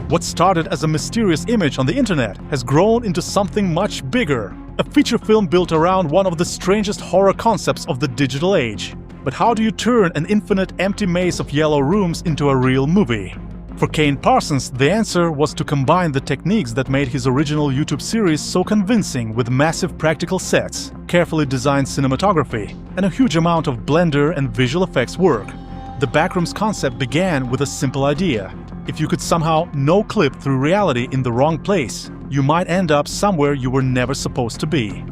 What started as a mysterious image on the internet has grown into something much bigger. A feature film built around one of the strangest horror concepts of the digital age. But how do you turn an infinite empty maze of yellow rooms into a real movie? For Kane Parsons, the answer was to combine the techniques that made his original YouTube series so convincing with massive practical sets, carefully designed cinematography, and a huge amount of blender and visual effects work. The Backrooms concept began with a simple idea. If you could somehow no-clip through reality in the wrong place, you might end up somewhere you were never supposed to be.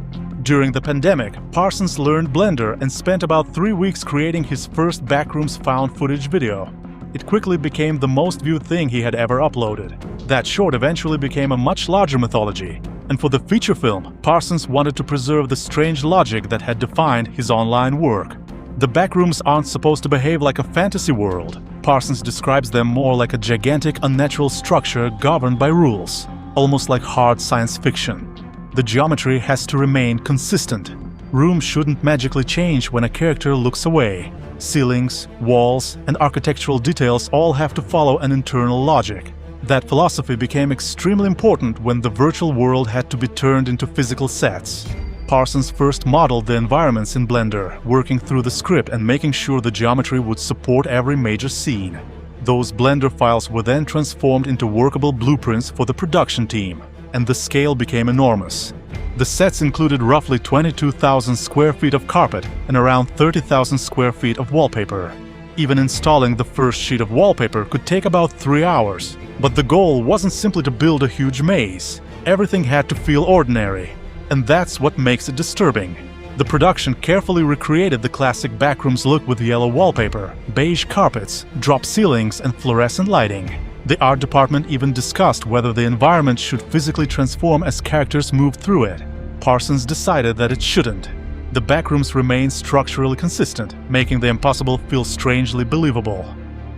During the pandemic, Parsons learned Blender and spent about 3 weeks creating his first Backrooms found footage video. It quickly became the most viewed thing he had ever uploaded. That short eventually became a much larger mythology. And for the feature film, Parsons wanted to preserve the strange logic that had defined his online work. The Backrooms aren't supposed to behave like a fantasy world. Parsons describes them more like a gigantic, unnatural structure governed by rules, almost like hard science fiction. The geometry has to remain consistent. Rooms shouldn't magically change when a character looks away. Ceilings, walls, and architectural details all have to follow an internal logic. That philosophy became extremely important when the virtual world had to be turned into physical sets. Parsons first modeled the environments in Blender, working through the script and making sure the geometry would support every major scene. Those Blender files were then transformed into workable blueprints for the production team, and the scale became enormous. The sets included roughly 22,000 square feet of carpet and around 30,000 square feet of wallpaper. Even installing the first sheet of wallpaper could take about 3 hours. But the goal wasn't simply to build a huge maze. Everything had to feel ordinary. And that's what makes it disturbing. The production carefully recreated the classic Backrooms look with yellow wallpaper, beige carpets, drop ceilings, and fluorescent lighting. The art department even discussed whether the environment should physically transform as characters moved through it. Parsons decided that it shouldn't. The Backrooms remained structurally consistent, making the impossible feel strangely believable.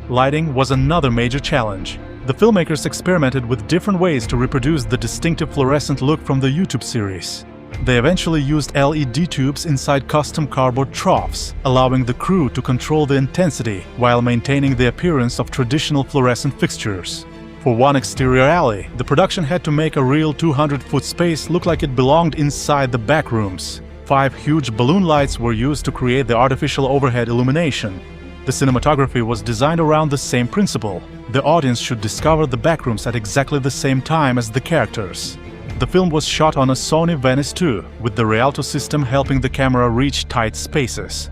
Lighting was another major challenge. The filmmakers experimented with different ways to reproduce the distinctive fluorescent look from the YouTube series. They eventually used LED tubes inside custom cardboard troughs, allowing the crew to control the intensity while maintaining the appearance of traditional fluorescent fixtures. For one exterior alley, the production had to make a real 200-foot space look like it belonged inside the Backrooms. 5 huge balloon lights were used to create the artificial overhead illumination. The cinematography was designed around the same principle. The audience should discover the Backrooms at exactly the same time as the characters. The film was shot on a Sony Venice 2, with the Rialto system helping the camera reach tight spaces.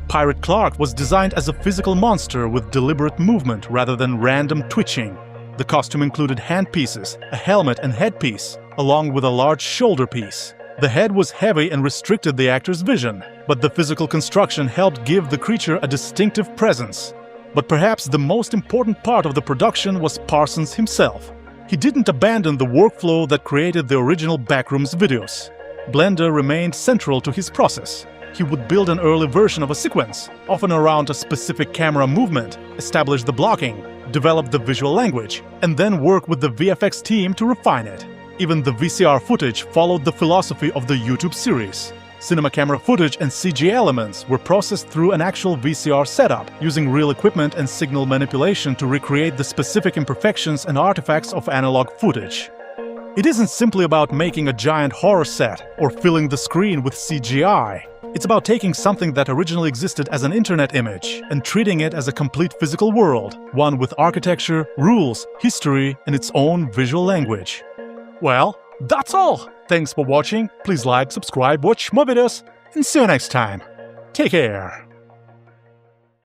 Pirate Clark was designed as a physical monster with deliberate movement rather than random twitching. The costume included handpieces, a helmet and headpiece, along with a large shoulder piece. The head was heavy and restricted the actor's vision, but the physical construction helped give the creature a distinctive presence. But perhaps the most important part of the production was Parsons himself. He didn't abandon the workflow that created the original Backrooms videos. Blender remained central to his process. He would build an early version of a sequence, often around a specific camera movement, establish the blocking, develop the visual language, and then work with the VFX team to refine it. Even the VCR footage followed the philosophy of the YouTube series. Cinema camera footage and CG elements were processed through an actual VCR setup, using real equipment and signal manipulation to recreate the specific imperfections and artifacts of analog footage. It isn't simply about making a giant horror set or filling the screen with CGI. It's about taking something that originally existed as an internet image and treating it as a complete physical world, one with architecture, rules, history, and its own visual language. Well, that's all! Thanks for watching, please like, subscribe, watch more videos, and see you next time. Take care!